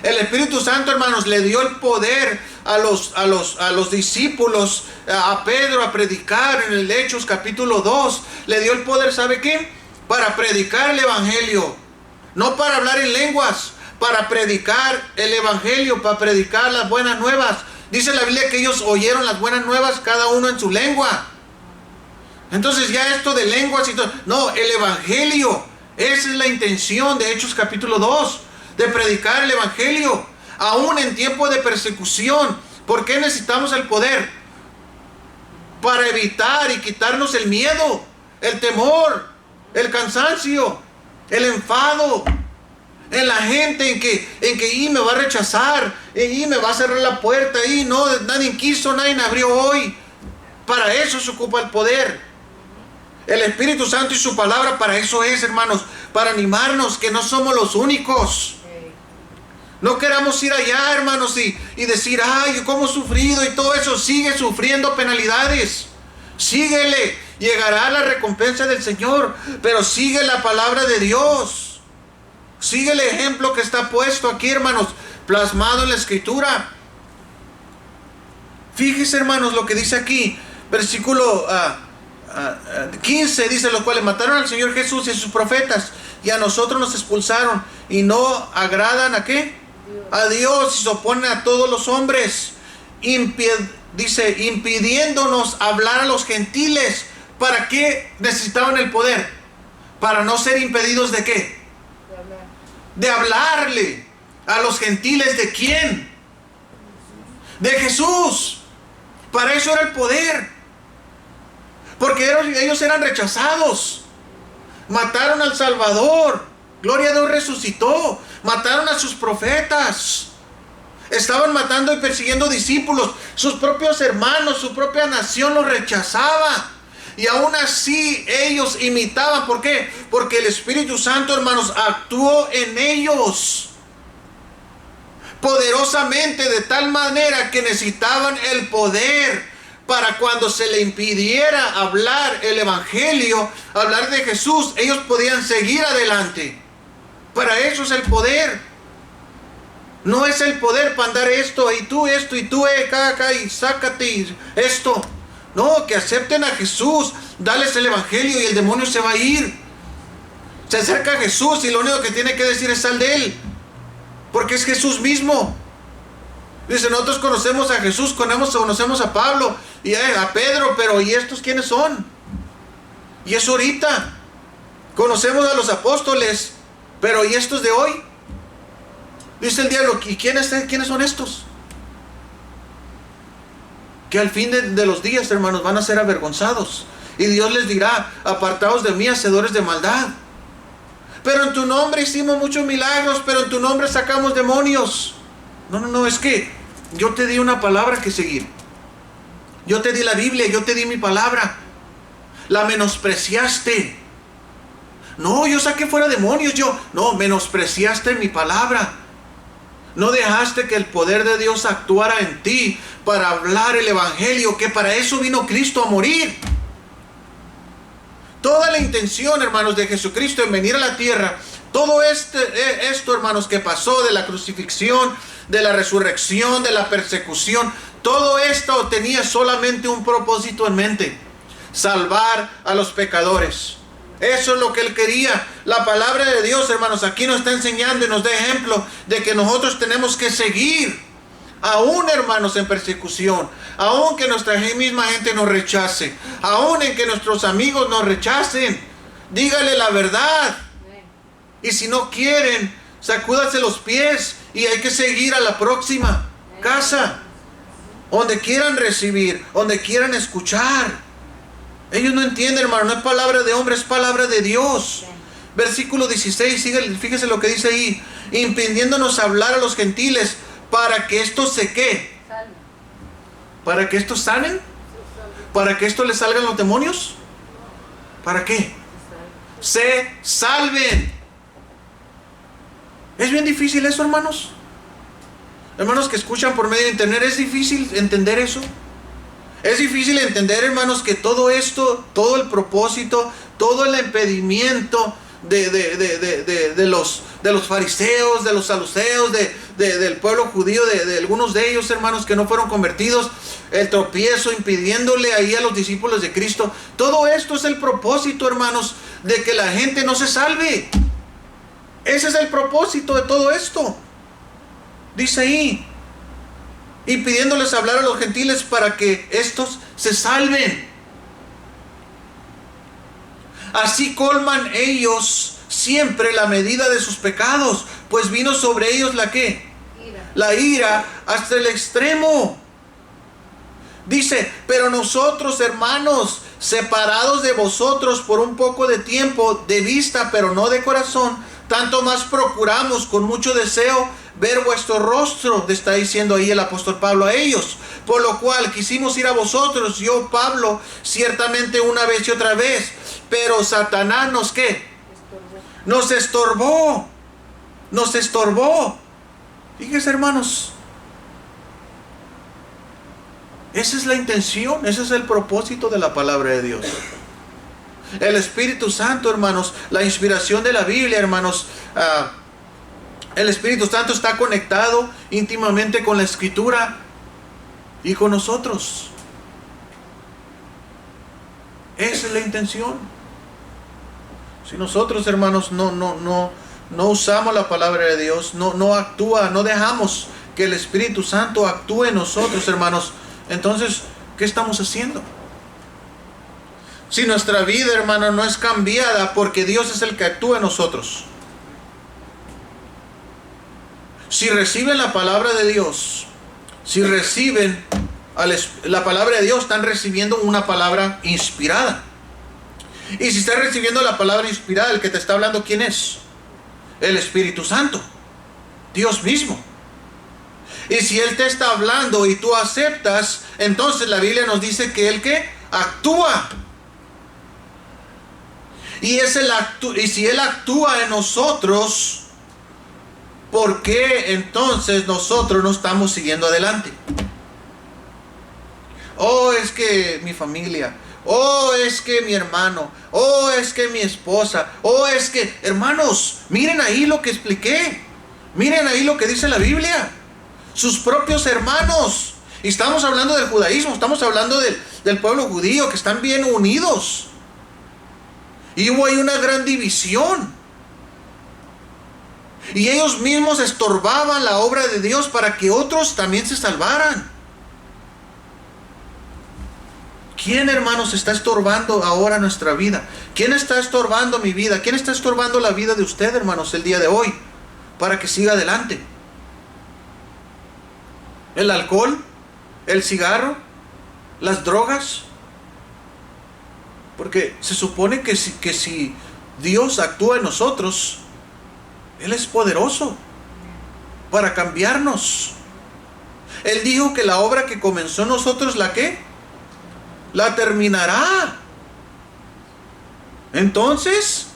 El Espíritu Santo, hermanos, le dio el poder a los discípulos, a Pedro, a predicar en el Hechos capítulo 2. Le dio el poder, ¿sabe qué? Para predicar el Evangelio. No para hablar en lenguas, para predicar el Evangelio, para predicar las buenas nuevas. Dice la Biblia que ellos oyeron las buenas nuevas, cada uno en su lengua. Entonces ya esto de lenguas y todo, no, el Evangelio, esa es la intención de Hechos capítulo 2, de predicar el Evangelio, aún en tiempo de persecución. ¿Por qué necesitamos el poder? Para evitar y quitarnos el miedo, el temor, el cansancio, el enfado en la gente, en que y me va a rechazar, y me va a cerrar la puerta, y no, nadie quiso, nadie abrió hoy. Para eso se ocupa el poder. El Espíritu Santo y su palabra para eso es, hermanos, para animarnos que no somos los únicos. No queramos ir allá, hermanos, y decir, ay, cómo he sufrido y todo eso. Sigue sufriendo penalidades. Síguele, llegará la recompensa del Señor, pero sigue la palabra de Dios. Sigue el ejemplo que está puesto aquí, hermanos, plasmado en la Escritura. Fíjese, hermanos, lo que dice aquí, versículo 15, dice: los cuales mataron al Señor Jesús y a sus profetas, y a nosotros nos expulsaron, y no agradan ¿a qué? A Dios, y se oponen a todos los hombres, dice, impidiéndonos hablar a los gentiles. ¿Para qué necesitaban el poder? Para no ser impedidos ¿de qué? De hablarle a los gentiles. ¿De quién? De Jesús. Para eso era el poder, porque ellos eran rechazados. Mataron al Salvador, gloria a Dios, resucitó. Mataron a sus profetas, estaban matando y persiguiendo discípulos. Sus propios hermanos, su propia nación los rechazaba, y aún así ellos imitaban. ¿Por qué? Porque el Espíritu Santo, hermanos, actuó en ellos poderosamente, de tal manera que necesitaban el poder para cuando se le impidiera hablar el Evangelio, hablar de Jesús, ellos podían seguir adelante. Para eso es el poder. No es el poder para andar esto y tú acá y sácate y esto. No, que acepten a Jesús, dales el Evangelio y el demonio se va a ir. Se acerca a Jesús y lo único que tiene que decir es: sal de él, porque es Jesús mismo. Dice: nosotros conocemos a Jesús, conocemos a Pablo y a Pedro, pero ¿y estos quiénes son? Y eso ahorita. Conocemos a los apóstoles, pero ¿y estos de hoy? Dice el diablo: ¿y quiénes son estos? Que al fin de los días, hermanos, van a ser avergonzados, y Dios les dirá: apartaos de mí, hacedores de maldad. Pero en tu nombre hicimos muchos milagros, pero en tu nombre sacamos demonios. No, es que yo te di una palabra que seguir. Yo te di la Biblia, yo te di mi palabra. La menospreciaste. No, yo saqué fuera demonios, no, menospreciaste mi palabra. No dejaste que el poder de Dios actuara en ti para hablar el Evangelio, que para eso vino Cristo a morir. Toda la intención, hermanos, de Jesucristo en venir a la tierra, todo esto, hermanos, que pasó de la crucifixión, de la resurrección, de la persecución, todo esto tenía solamente un propósito en mente: salvar a los pecadores. Eso es lo que Él quería. La palabra de Dios, hermanos, aquí nos está enseñando y nos da ejemplo de que nosotros tenemos que seguir, aún, hermanos, en persecución, aún que nuestra misma gente nos rechace, aún en que nuestros amigos nos rechacen. Dígale la verdad. Y si no quieren, sacúdase los pies y hay que seguir a la próxima casa, donde quieran recibir, donde quieran escuchar. Ellos no entienden, hermano, no es palabra de hombre, es palabra de Dios. Versículo 16, fíjese lo que dice ahí: impidiéndonos hablar a los gentiles, para que estos se ¿qué? ¿Para que estos sanen? ¿Para que estos les salgan los demonios? ¿Para qué? Se salven. Es bien difícil eso, hermanos. Hermanos que escuchan por medio de internet, ¿es difícil entender eso? Es difícil entender, hermanos, que todo esto, todo el propósito, todo el impedimento de los fariseos, de los saduceos, del pueblo judío, de algunos de ellos, hermanos, que no fueron convertidos, el tropiezo impidiéndole ahí a los discípulos de Cristo. Todo esto es el propósito, hermanos, de que la gente no se salve. Ese es el propósito de todo esto. Dice ahí, impidiéndoles hablar a los gentiles para que estos se salven. Así colman ellos siempre la medida de sus pecados, pues vino sobre ellos la ¿qué? La ira hasta el extremo. Dice, pero nosotros, hermanos, separados de vosotros por un poco de tiempo, de vista, pero no de corazón, tanto más procuramos con mucho deseo ver vuestro rostro, te está diciendo ahí el apóstol Pablo a ellos. Por lo cual quisimos ir a vosotros, yo Pablo, ciertamente una vez y otra vez, pero Satanás nos ¿qué? Nos estorbó. Nos estorbó. Fíjense, hermanos, esa es la intención, ese es el propósito de la palabra de Dios. El Espíritu Santo, hermanos, la inspiración de la Biblia, hermanos, el Espíritu Santo está conectado íntimamente con la Escritura y con nosotros. Esa es la intención. Si nosotros, hermanos, no usamos la palabra de Dios, no actúa, no dejamos que el Espíritu Santo actúe en nosotros, hermanos, entonces, ¿qué estamos haciendo? Si nuestra vida, hermano, no es cambiada porque Dios es el que actúa en nosotros. Si reciben la palabra de Dios, si reciben la palabra de Dios, están recibiendo una palabra inspirada. Y si estás recibiendo la palabra inspirada, el que te está hablando, ¿quién es? El Espíritu Santo, Dios mismo. Y si Él te está hablando y tú aceptas, entonces la Biblia nos dice que Él ¿qué? Actúa. Y si Él actúa en nosotros, ¿por qué entonces nosotros no estamos siguiendo adelante? Oh, es que mi familia, oh, es que mi hermano, oh, es que mi esposa, oh, es que, hermanos, miren ahí lo que expliqué, miren ahí lo que dice la Biblia, sus propios hermanos. Y estamos hablando del judaísmo, estamos hablando del pueblo judío, que están bien unidos. Y hubo ahí una gran división. Y ellos mismos estorbaban la obra de Dios para que otros también se salvaran. ¿Quién, hermanos, está estorbando ahora nuestra vida? ¿Quién está estorbando mi vida? ¿Quién está estorbando la vida de usted, hermanos, el día de hoy? Para que siga adelante. ¿El alcohol? ¿El cigarro? ¿Las drogas? Porque se supone que si Dios actúa en nosotros, Él es poderoso para cambiarnos. Él dijo que la obra que comenzó en nosotros, ¿la qué? La terminará. Entonces,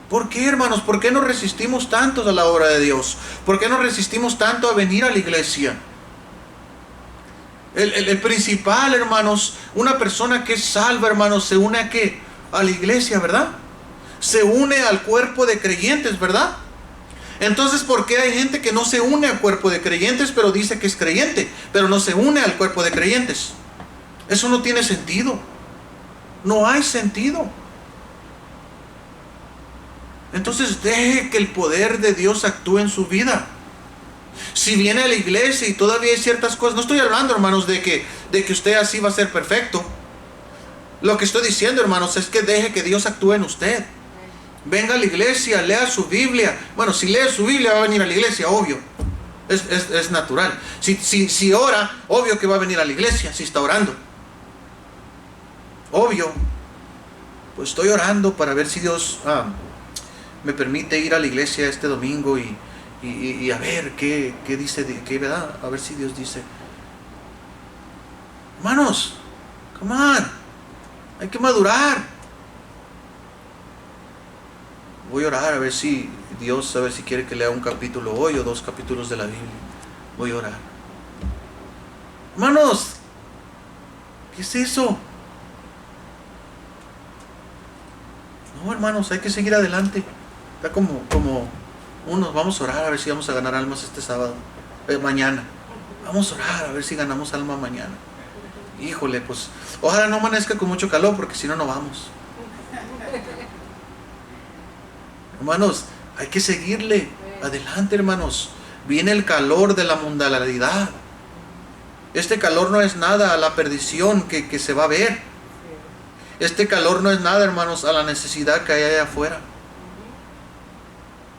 ¿por qué, hermanos? ¿Por qué nos resistimos tanto a la obra de Dios? ¿Por qué nos resistimos tanto a venir a la iglesia? El principal, hermanos, una persona que es salva, hermanos, se une a qué? A la iglesia, ¿verdad? Se une al cuerpo de creyentes, ¿verdad? Entonces, ¿por qué hay gente que no se une al cuerpo de creyentes, pero dice que es creyente, pero no se une al cuerpo de creyentes? Eso no tiene sentido. No hay sentido. Entonces, deje que el poder de Dios actúe en su vida. Si viene a la iglesia y todavía hay ciertas cosas, no estoy hablando, hermanos, de que usted así va a ser perfecto. Lo que estoy diciendo, hermanos, es que deje que Dios actúe en usted. Venga a la iglesia, lea su Biblia. Bueno, si lee su Biblia va a venir a la iglesia, obvio. Es natural. Si ora, obvio que va a venir a la iglesia, si está orando. Obvio. Pues estoy orando para ver si Dios me permite ir a la iglesia este domingo y a ver qué dice, ¿verdad? A ver si Dios dice. Hermanos, come on, hay que madurar. Voy a orar a ver si Dios, a ver si quiere que lea un capítulo hoy o 2 capítulos de la Biblia. Voy a orar. Hermanos, ¿qué es eso? No, hermanos, hay que seguir adelante. Está como Unos, vamos a orar a ver si vamos a ganar almas este sábado, mañana. Vamos a orar a ver si ganamos alma mañana. Híjole, pues ojalá no amanezca con mucho calor, porque si no, no vamos. Hermanos, hay que seguirle adelante, hermanos. Viene el calor de la mundanalidad. Este calor no es nada a la perdición que se va a ver. Este calor no es nada, hermanos, a la necesidad que hay allá afuera.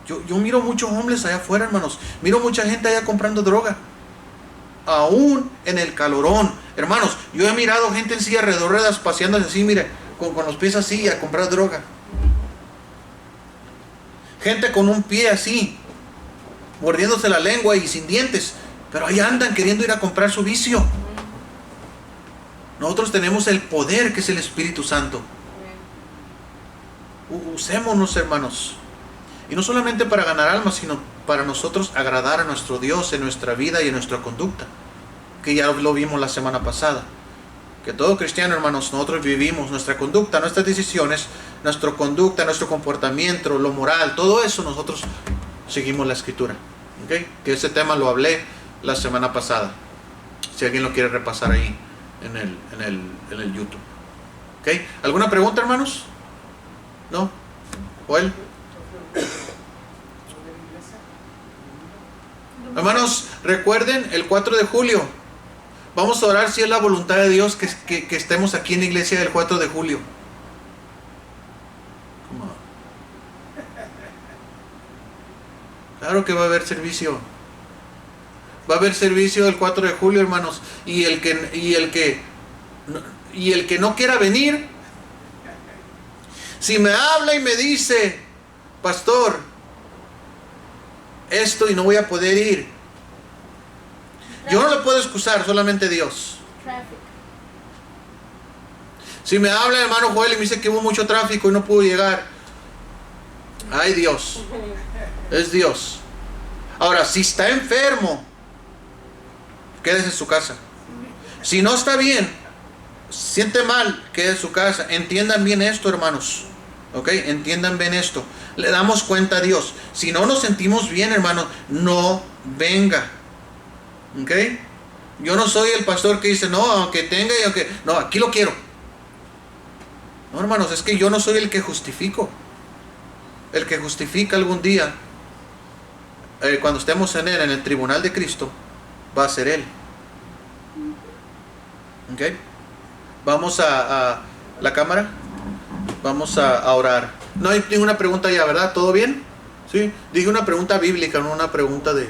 Yo miro muchos hombres allá afuera, hermanos. Miro mucha gente allá comprando droga. Aún en el calorón. Hermanos, yo he mirado gente en silla de ruedas paseándose así, mire, con los pies así a comprar droga. Gente con un pie así, mordiéndose la lengua y sin dientes, pero ahí andan queriendo ir a comprar su vicio. Nosotros tenemos el poder que es el Espíritu Santo. Usémonos, hermanos. Y no solamente para ganar almas, sino para nosotros agradar a nuestro Dios en nuestra vida y en nuestra conducta. Que ya lo vimos la semana pasada. Que todo cristiano, hermanos, nosotros vivimos nuestra conducta, nuestras decisiones, nuestra conducta, nuestro comportamiento, lo moral, todo eso nosotros seguimos la Escritura. ¿Okay? Que ese tema lo hablé la semana pasada. Si alguien lo quiere repasar ahí en el YouTube. ¿Okay? ¿Alguna pregunta, hermanos? ¿No? ¿Joel? Hermanos, recuerden el 4 de julio. Vamos a orar si es la voluntad de Dios que estemos aquí en la iglesia el 4 de julio. Claro que va a haber servicio. Va a haber servicio el 4 de julio, hermanos. Y el que no quiera venir, si me habla y me dice, pastor, esto y no voy a poder ir, yo no le puedo excusar, solamente Dios. Si me habla el hermano Joel y me dice que hubo mucho tráfico y no pudo llegar, ay Dios, es Dios. Ahora, si está enfermo, quédese en su casa. Si no está bien, siente mal, quédese en su casa. Entiendan bien esto, hermanos. ¿Ok? Entiendan bien esto. Le damos cuenta a Dios. Si no nos sentimos bien, hermanos, no venga. ¿Ok? Yo no soy el pastor que dice, no, aunque tenga y aunque... No, aquí lo quiero. No, hermanos, es que yo no soy el que justifico. El que justifica algún día, cuando estemos en Él, en el tribunal de Cristo, va a ser Él. ¿Ok? Vamos a la cámara. Vamos a orar. No hay ninguna pregunta ya, ¿verdad? ¿Todo bien? Sí. Dije una pregunta bíblica, no una pregunta de...